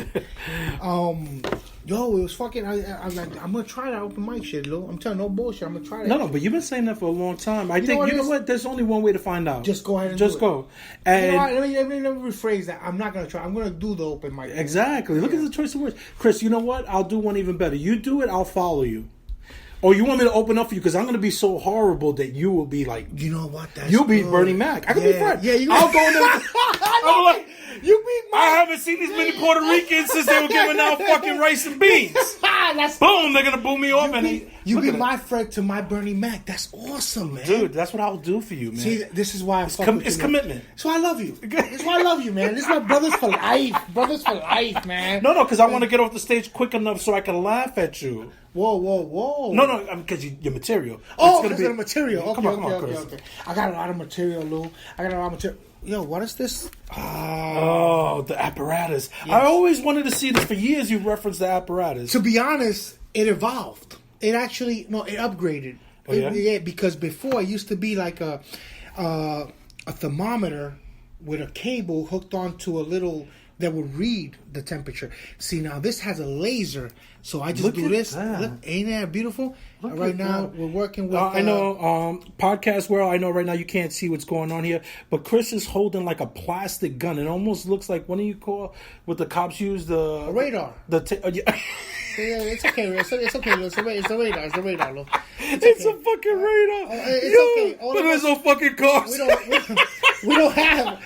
Yo, it was fucking... I'm like, I'm going to try that open mic shit, Lou. I'm telling you, no bullshit. I'm going to try that. No, but you've been saying that for a long time. You know what? There's only one way to find out. Just go ahead and just go. And you know what? Let me rephrase that. I'm not going to try. I'm going to do the open mic. Exactly. Look at the choice of words. Chris, you know what? I'll do one even better. You do it, I'll follow you. Or you want me to open up for you? Because I'm going to be so horrible that you will be like... You know what? You'll be Bernie Mac. I can be friends. Yeah, I'll go in there. I'm like... You be I haven't seen these many Puerto Ricans since they were giving out fucking rice and beans. Boom, they're going to boo me off. You be my friend to my Bernie Mac. That's awesome, man. Dude, that's what I'll do for you, man. See, this is why it's commitment. That's why I love you. That's why I love you, man. This is my brothers for life. Brothers for life, man. No, because I want to get off the stage quick enough so I can laugh at you. Whoa. No, because you're material. Oh, because of the material. Okay, come on, Chris. I got a lot of material, Lou. Yo, what is this? Oh, the apparatus. Yes. I always wanted to see this for years. You referenced the apparatus. To be honest, it evolved. It upgraded. Oh, yeah? Because before it used to be like a thermometer with a cable hooked onto a little that would read the temperature. See, now this has a laser, so I just do this. Look, ain't that beautiful? Right now, we're working with... I know, podcast world, I know right now you can't see what's going on here, but Chris is holding like a plastic gun. It almost looks like, what do you call, what the cops use? A radar. Yeah, it's okay. It's okay. It's the radar, Lou. It's a fucking radar. It's okay. But there's no fucking cars. We don't have...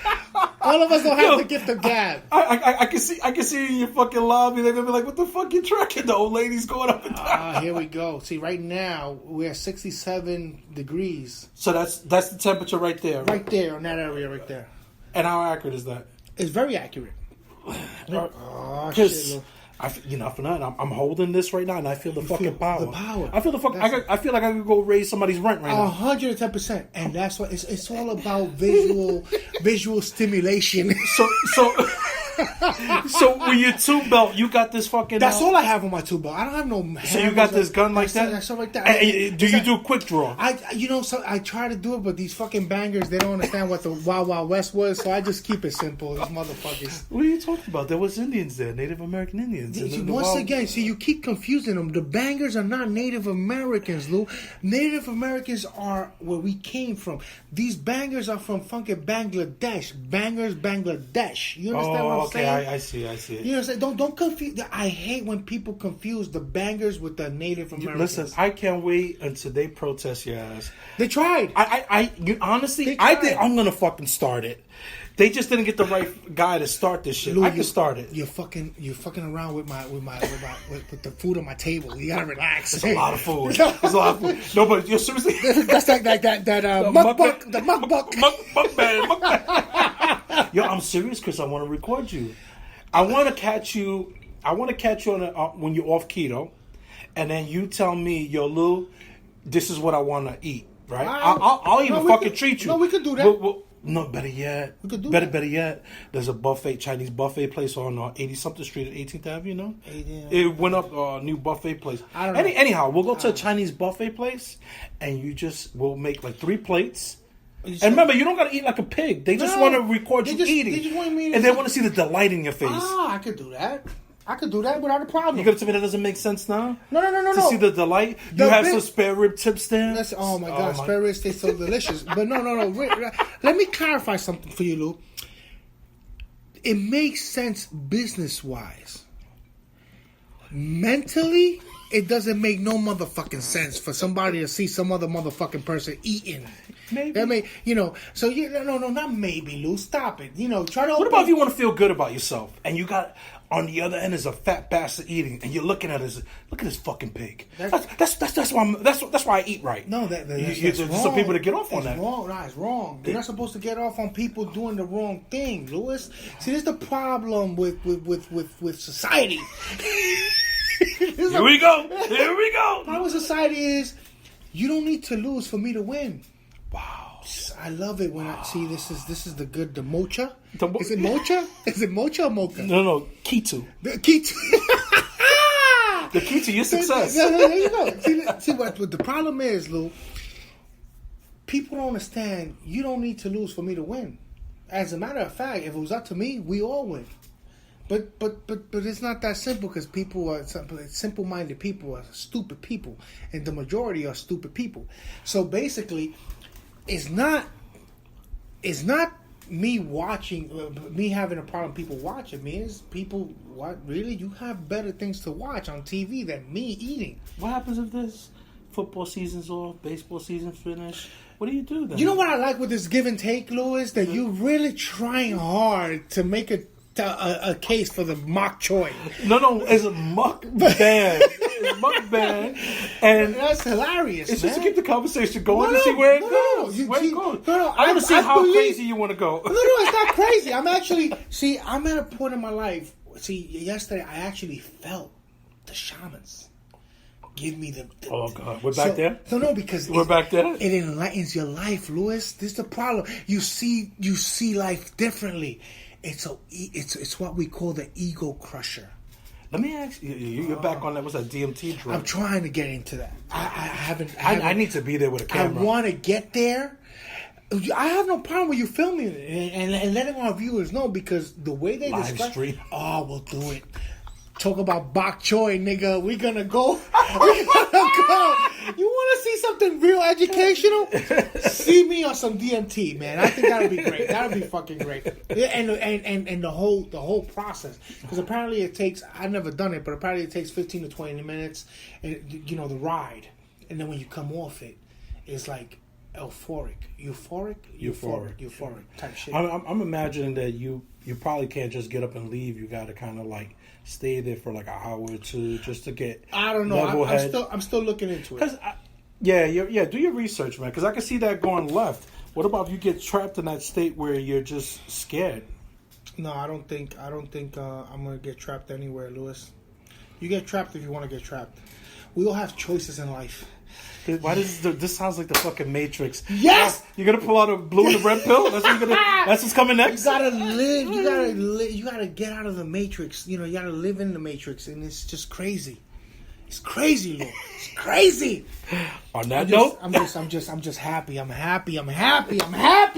All of us don't have the gift of gab. I can see in your fucking lobby. They're gonna be like, "What the fuck you tracking?" The old lady's going up and down. Here we go. See, right now we're at 67 degrees. So that's the temperature right there. Right there in that area, right there. And how accurate is that? It's very accurate. Chris, For nothing, I'm holding this right now, and I feel the fucking power. The power. I feel the fuck. I feel like I could go raise somebody's rent right now. 110%, and that's what it's all about. Visual stimulation. So with your tube belt, you got this fucking. That's all I have on my tube belt. I don't have no. So you got this gun like that? That's like that. Do you do a quick draw? I try to do it, but these fucking bangers, they don't understand what the Wild Wild West was, so I just keep it simple. These motherfuckers. What are you talking about? There was Indians there, Native American Indians. Again, see, you keep confusing them. The bangers are not Native Americans, Lou. Native Americans are where we came from. These bangers are from fucking Bangladesh. Bangers, Bangladesh. You understand what I'm saying? I see. You know what I'm saying? Don't confuse. I hate when people confuse the bangers with the Native Americans. Listen, I can't wait until they protest your ass. They tried. Honestly, I think I'm gonna fucking start it. They just didn't get the right guy to start this shit. I can start it. You're fucking around with the food on my table. You gotta relax. There's a lot of food. No, but you're seriously. That's like that mukbang. The mukbang. Mukbang. Yo, I'm serious, Chris. I want to record you. I want to catch you on when you're off keto, and then you tell me, yo, Lou, this is what I want to eat. Right? I'll even fucking treat you. No, we could do that. No, better yet. We could do better yet. There's a Chinese buffet place on 80-something Street at 18th Avenue, you know? It went up a new buffet place. I don't know. Anyhow, we'll go to a Chinese buffet place, and we'll make like 3 plates. And remember, you don't got to eat like a pig. They just want to record you eating. They just want me to and they want to see the delight in your face. I could do that. I could do that without a problem. You gonna tell me that doesn't make sense now? No. To see the delight, you have some spare rib tips there. Oh my god, spare ribs taste so delicious. But no. Let me clarify something for you, Lou. It makes sense business wise. Mentally, it doesn't make no motherfucking sense for somebody to see some other motherfucking person eating. Maybe. So not maybe, Lou. Stop it. Try to. What about if you want to feel good about yourself and you got on the other end is a fat bastard eating, and you're looking at it, look at this fucking pig. That's why I eat right. No, that's wrong. Some people to get off on that. Wrong. No, it's wrong. You're not supposed to get off on people doing the wrong thing, Louis. See, this is the problem with society. Here we go. Problem with society is you don't need to lose for me to win. Wow. I love it when I see this is the mocha. Is it mocha? Is it mocha or mocha? No, keto. The keto. The key to your success. There you go. See what the problem is, Lou. People don't understand. You don't need to lose for me to win. As a matter of fact, if it was up to me, we all win. But it's not that simple because people are simple-minded people are stupid people, and the majority are stupid people. So basically, it's not me watching, me having a problem. People watching me is people. What really? You have better things to watch on TV than me eating. What happens if this football season's off, baseball season's finished? What do you do then? You know what I like with this give and take, Louis? That you really trying hard to make a case for the mock choi. No, it's a mukbang. It's mukbang, and that's hilarious. It's man. just to keep the conversation going to see where it goes. Where it goes. I want to see how crazy you want to go. No, it's not crazy. I'm at a point in my life. See, yesterday I actually felt the shamans give me the oh God, we're back there. No, because we're back there. It enlightens your life, Louis. This is the problem. You see life differently. It's what we call the ego crusher. Let me ask you. You're back on that. What's that DMT drug? I'm trying to get into that. I haven't. I need to be there with a camera. I want to get there. I have no problem with you filming it and letting our viewers know because the way they live describe. Stream. Oh, we'll do it. Talk about bok choy, nigga. We're gonna go. We're gonna go. You want to see something real educational? See me on some DMT, man. I think that'll be great. That'll be fucking great. Yeah, and the whole process because apparently it takes. I've never done it, but apparently it takes 15 to 20 minutes. And the ride, and then when you come off it, it's like euphoric type shit. I'm imagining that you probably can't just get up and leave. You got to kind of like stay there for like an hour or two just to get. I don't know. I'm still looking into it. Do your research, man. Because I can see that going left. What about if you get trapped in that state where you're just scared? No, I don't think I'm gonna get trapped anywhere, Louis. You get trapped if you want to get trapped. We all have choices in life. Why does this sounds like the fucking Matrix? Yes! You're gonna pull out a blue and a red pill? That's what's coming next? You gotta live. You gotta get out of the Matrix. You gotta live in the Matrix, and it's just crazy. It's crazy, Lord. It's crazy. On that note, I'm just happy. I'm happy,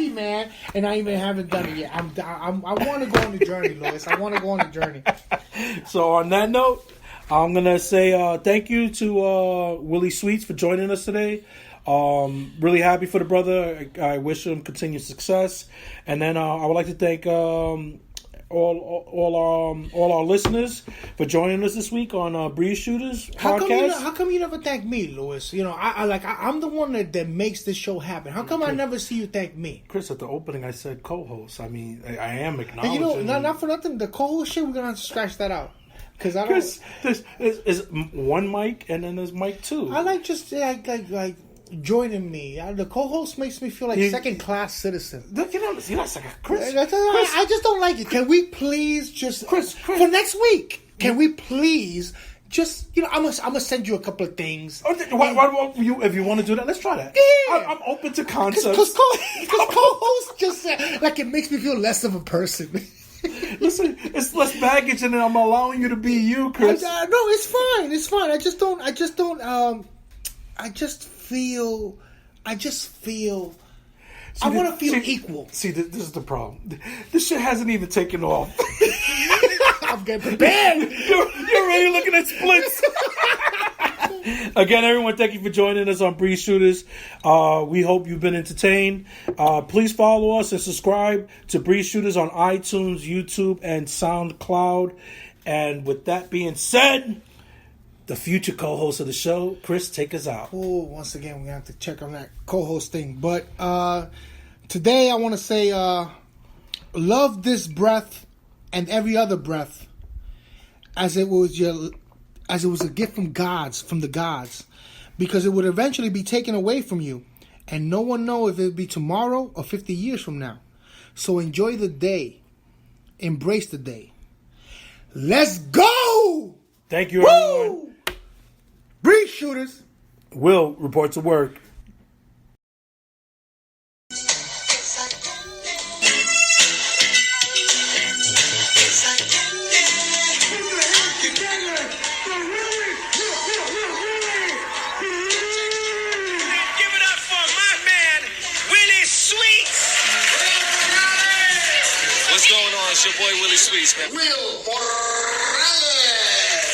man. And I even haven't done it yet. I want to go on the journey, Louis. I want to go on the journey. So on that note, I'm gonna say thank you to Willy Sweets for joining us today. Really happy for the brother. I wish him continued success. And then I would like to thank all our listeners for joining us this week on Breeze Shooters podcast. How come you never thank me, Louis? I'm the one that makes this show happen. How come I never see you thank me? Chris, at the opening I said co-host. I mean, I am acknowledging. And not for nothing, the co-host shit, we're gonna have to scratch that out. Because I don't. Chris, there's one mic and then there's mic two. I like just like joining me. The co-host makes me feel like second-class citizen. Look, you're not second. Chris, I just don't like it. Can we please just Chris for next week? Can we please just I'm gonna send you a couple of things. Why if you want to do that, let's try that. Yeah, I'm open to concepts. Because co-host just like it makes me feel less of a person. Listen, it's less baggage, and then I'm allowing you to be you, Chris. No, it's fine. It's fine. I just feel. I want to feel equal. See, this is the problem. This shit hasn't even taken off. I'm getting prepared. You're already looking at splits. Again, everyone, thank you for joining us on Breeze Shooters. We hope you've been entertained. Please follow us and subscribe to Breeze Shooters on iTunes, YouTube, and SoundCloud. And with that being said, the future co-host of the show, Chris, take us out. Oh, once again, we're going to have to check on that co-host thing. But today I want to say, love this breath and every other breath as it was a gift from the gods, because it would eventually be taken away from you, and no one knows if it'll be tomorrow or 50 years from now. So enjoy the day. Embrace the day. Let's go! Thank you, everyone. Breeze Shooters. Will report to work. What's going on? It's your boy Willy Sweets, man. Will Morales.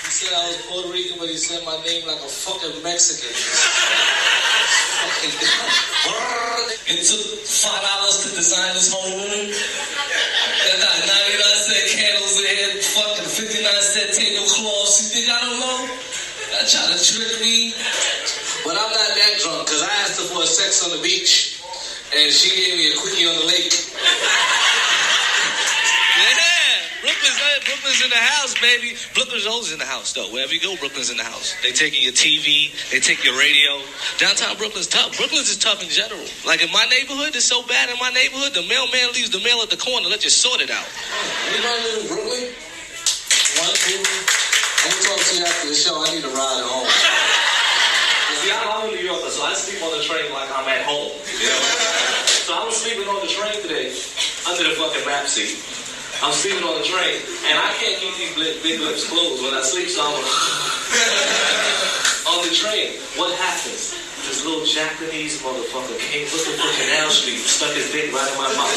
He said I was Puerto Rican, but he said my name like a fucking Mexican. It took $5 to design this whole room. That got 99-cent candles in here, fucking 59-cent tablecloths. You think I don't know? I try to trick me. But I'm not that drunk, because I asked her for a sex on the beach. And she gave me a quickie on the lake. Yeah, Brooklyn's in the house, baby. Brooklyn's always in the house, though. Wherever you go, Brooklyn's in the house. They taking your TV, they take your radio. Downtown Brooklyn's tough. Brooklyn's is tough in general. Like in my neighborhood, it's so bad in my neighborhood, the mailman leaves the mail at the corner, let you sort it out. Anybody live in Brooklyn? One, two. Let me talk to you after the show. I need a ride home. See, I'm in New York, so I sleep on the train like I'm at home. You know? So I was sleeping on the train today under the fucking map seat. I'm sleeping on the train, and I can't keep these big lips closed when I sleep, so I'm on the train. What happens? This little Japanese motherfucker came looking for Canal Street, stuck his dick right in my mouth.